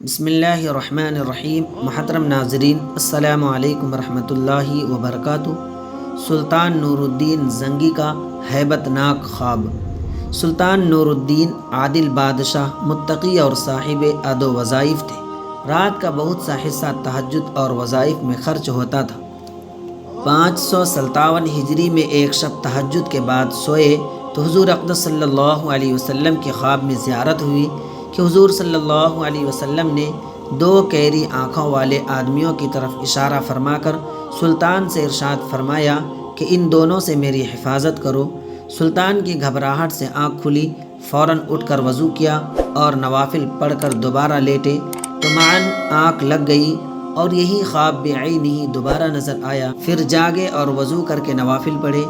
بسم اللہ الرحمن الرحیم۔ محترم ناظرین، السلام علیکم ورحمۃ اللہ وبرکاتہ۔ سلطان نور الدین زنگی کا ہیبت ناک خواب۔ سلطان نور الدین عادل بادشاہ، متقی اور صاحب اد و وظائف تھے۔ رات کا بہت سا حصہ تہجد اور وظائف میں خرچ ہوتا تھا۔ 557 ہجری میں ایک شب تہجد کے بعد سوئے تو حضور اقدس صلی اللہ علیہ وسلم کے خواب میں زیارت ہوئی کہ حضور صلی اللہ علیہ وسلم نے 2 کیری آنکھوں والے آدمیوں کی طرف اشارہ فرما کر سلطان سے ارشاد فرمایا کہ ان دونوں سے میری حفاظت کرو۔ سلطان کی گھبراہٹ سے آنکھ کھلی، فوراً اٹھ کر وضو کیا اور نوافل پڑھ کر دوبارہ لیٹے تو معاً آنکھ لگ گئی اور یہی خواب بعینہ دوبارہ نظر آیا۔ پھر جاگے اور وضو کر کے نوافل پڑھے،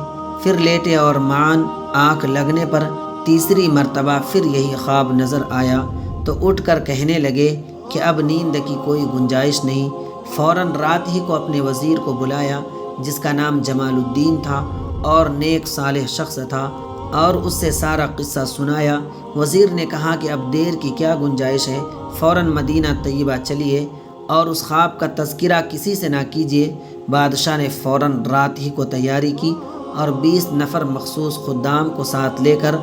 پھر لیٹے اور معاً آنکھ لگنے پر تیسری مرتبہ پھر یہی خواب نظر آیا تو اٹھ کر کہنے لگے کہ اب نیند کی کوئی گنجائش نہیں۔ فوراً رات ہی کو اپنے وزیر کو بلایا جس کا نام جمال الدین تھا اور نیک صالح شخص تھا، اور اس سے سارا قصہ سنایا۔ وزیر نے کہا کہ اب دیر کی کیا گنجائش ہے، فوراً مدینہ طیبہ چلیے اور اس خواب کا تذکرہ کسی سے نہ کیجیے۔ بادشاہ نے فوراً رات ہی کو تیاری کی اور 20 نفر مخصوص خدام کو ساتھ لے کر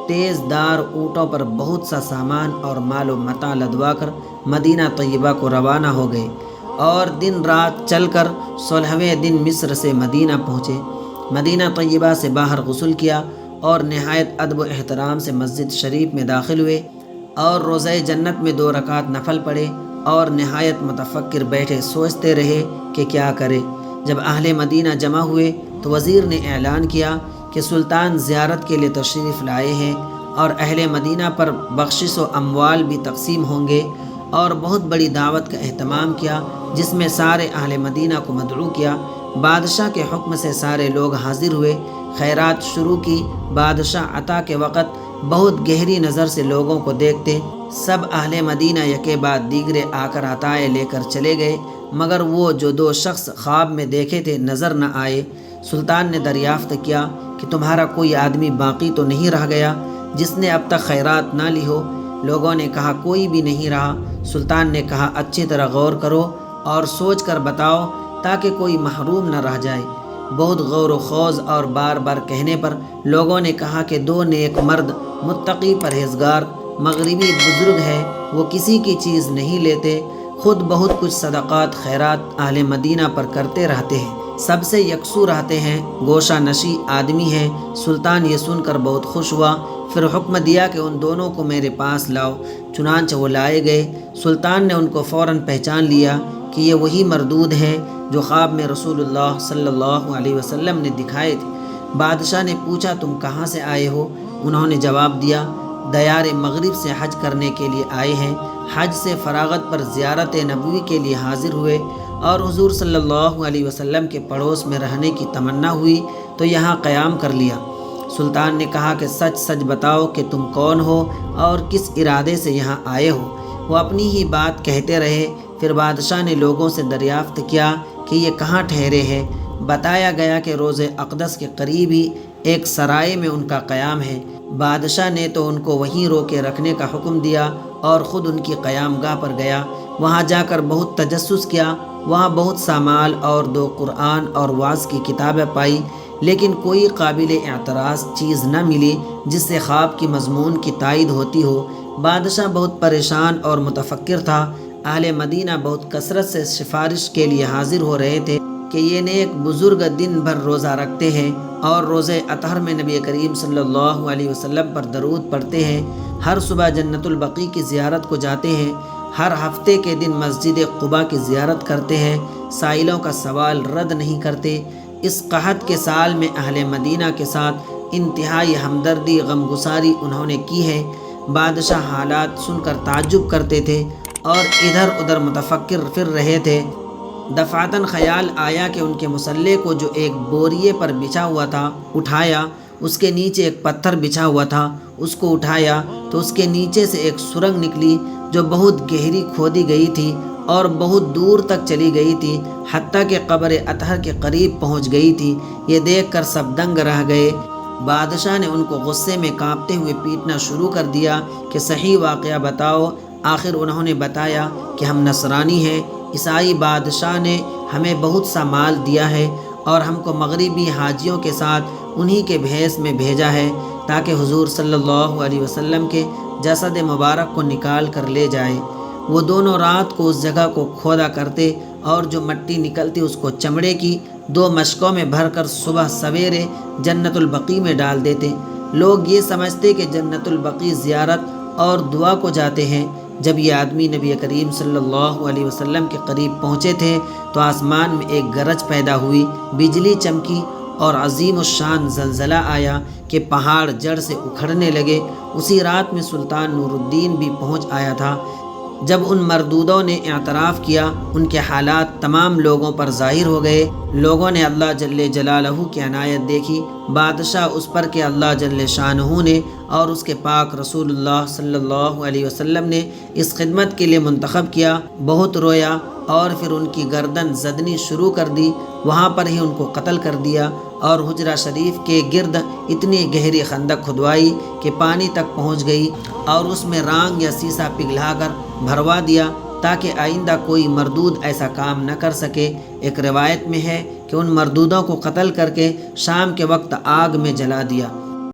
تیز دار اونٹوں پر بہت سا سامان اور مال و متاع لدوا کر مدینہ طیبہ کو روانہ ہو گئے اور دن رات چل کر 16ویں دن مصر سے مدینہ پہنچے۔ مدینہ طیبہ سے باہر غسل کیا اور نہایت ادب و احترام سے مسجد شریف میں داخل ہوئے اور روضہ جنت میں 2 رکعت نفل پڑھے اور نہایت متفکر بیٹھے سوچتے رہے کہ کیا کرے۔ جب اہل مدینہ جمع ہوئے تو وزیر نے اعلان کیا کہ سلطان زیارت کے لیے تشریف لائے ہیں اور اہل مدینہ پر بخشش و اموال بھی تقسیم ہوں گے، اور بہت بڑی دعوت کا اہتمام کیا جس میں سارے اہل مدینہ کو مدعو کیا۔ بادشاہ کے حکم سے سارے لوگ حاضر ہوئے، خیرات شروع کی۔ بادشاہ عطا کے وقت بہت گہری نظر سے لوگوں کو دیکھتے، سب اہل مدینہ یکے بعد دیگرے آ کر عطائے لے کر چلے گئے، مگر وہ جو 2 شخص خواب میں دیکھے تھے نظر نہ آئے۔ سلطان نے دریافت کیا کہ تمہارا کوئی آدمی باقی تو نہیں رہ گیا جس نے اب تک خیرات نہ لی ہو؟ لوگوں نے کہا کوئی بھی نہیں رہا۔ سلطان نے کہا اچھی طرح غور کرو اور سوچ کر بتاؤ تاکہ کوئی محروم نہ رہ جائے۔ بہت غور و خوض اور بار بار کہنے پر لوگوں نے کہا کہ 2 نیک مرد، متقی پرہیزگار، مغربی بزرگ ہیں، وہ کسی کی چیز نہیں لیتے، خود بہت کچھ صدقات خیرات اہل مدینہ پر کرتے رہتے ہیں، سب سے یکسو رہتے ہیں، گوشہ نشی آدمی ہیں۔ سلطان یہ سن کر بہت خوش ہوا، پھر حکم دیا کہ ان دونوں کو میرے پاس لاؤ۔ چنانچہ وہ لائے گئے۔ سلطان نے ان کو فوراً پہچان لیا کہ یہ وہی مردود ہیں جو خواب میں رسول اللہ صلی اللہ علیہ وسلم نے دکھائے تھے۔ بادشاہ نے پوچھا تم کہاں سے آئے ہو؟ انہوں نے جواب دیا دیار مغرب سے حج کرنے کے لیے آئے ہیں۔ حج سے فراغت پر زیارت نبوی کے لیے حاضر ہوئے اور حضور صلی اللہ علیہ وسلم کے پڑوس میں رہنے کی تمنا ہوئی تو یہاں قیام کر لیا۔ سلطان نے کہا کہ سچ سچ بتاؤ کہ تم کون ہو اور کس ارادے سے یہاں آئے ہو؟ وہ اپنی ہی بات کہتے رہے۔ پھر بادشاہ نے لوگوں سے دریافت کیا کہ یہ کہاں ٹھہرے ہیں؟ بتایا گیا کہ روضہ اقدس کے قریب ہی ایک سرائے میں ان کا قیام ہے۔ بادشاہ نے تو ان کو وہیں روکے رکھنے کا حکم دیا اور خود ان کی قیام گاہ پر گیا۔ وہاں جا کر بہت تجسس کیا، وہاں بہت سا مال اور 2 قرآن اور وعظ کی کتابیں پائی، لیکن کوئی قابل اعتراض چیز نہ ملی جس سے خواب کی مضمون کی تائید ہوتی ہو۔ بادشاہ بہت پریشان اور متفکر تھا۔ اہل مدینہ بہت کثرت سے سفارش کے لیے حاضر ہو رہے تھے کہ یہ نیک بزرگ دن بھر روزہ رکھتے ہیں اور روزہ اطہر میں نبی کریم صلی اللہ علیہ وسلم پر درود پڑھتے ہیں، ہر صبح جنت البقیع کی زیارت کو جاتے ہیں، ہر ہفتے کے دن مسجد قباء کی زیارت کرتے ہیں، سائلوں کا سوال رد نہیں کرتے۔ اس قحط کے سال میں اہل مدینہ کے ساتھ انتہائی ہمدردی غمگساری انہوں نے کی ہے۔ بادشاہ حالات سن کر تعجب کرتے تھے اور ادھر ادھر متفکر پھر رہے تھے۔ دفعتاً خیال آیا کہ ان کے مسلح کو جو ایک بوریے پر بچھا ہوا تھا اٹھایا، اس کے نیچے ایک پتھر بچھا ہوا تھا، اس کو اٹھایا تو اس کے نیچے سے ایک سرنگ نکلی جو بہت گہری کھودی گئی تھی اور بہت دور تک چلی گئی تھی، حتیٰ کہ قبر اطہر کے قریب پہنچ گئی تھی۔ یہ دیکھ کر سب دنگ رہ گئے۔ بادشاہ نے ان کو غصے میں کانپتے ہوئے پیٹنا شروع کر دیا کہ صحیح واقعہ بتاؤ، آخر انہوں نے بتایا کہ ہم نصرانی ہیں، عیسائی بادشاہ نے ہمیں بہت سا مال دیا ہے اور ہم کو مغربی حاجیوں کے ساتھ انہی کے بھیس میں بھیجا ہے تاکہ حضور صلی اللہ علیہ وسلم کے جسد مبارک کو نکال کر لے جائے۔ وہ دونوں رات کو اس جگہ کو کھودا کرتے اور جو مٹی نکلتی اس کو چمڑے کی 2 مشکوں میں بھر کر صبح سویرے جنت البقیع میں ڈال دیتے۔ لوگ یہ سمجھتے کہ جنت البقیع زیارت اور دعا کو جاتے ہیں۔ جب یہ آدمی نبی کریم صلی اللہ علیہ وسلم کے قریب پہنچے تھے تو آسمان میں ایک گرج پیدا ہوئی، بجلی چمکی اور عظیم الشان زلزلہ آیا کہ پہاڑ جڑ سے اکھڑنے لگے۔ اسی رات میں سلطان نور الدین بھی پہنچ آیا تھا۔ جب ان مردودوں نے اعتراف کیا، ان کے حالات تمام لوگوں پر ظاہر ہو گئے۔ لوگوں نے اللہ جل جلالہ کی عنایت دیکھی، بادشاہ اس پر کہ اللہ جل شانہ نے اور اس کے پاک رسول اللہ صلی اللہ علیہ وسلم نے اس خدمت کے لیے منتخب کیا، بہت رویا اور پھر ان کی گردن زدنی شروع کر دی، وہاں پر ہی ان کو قتل کر دیا اور حجرہ شریف کے گرد اتنی گہری خندق کھدوائی کہ پانی تک پہنچ گئی اور اس میں رانگ یا سیسا پگھلا کر بھروا دیا تاکہ آئندہ کوئی مردود ایسا کام نہ کر سکے۔ ایک روایت میں ہے کہ ان مردودوں کو قتل کر کے شام کے وقت آگ میں جلا دیا۔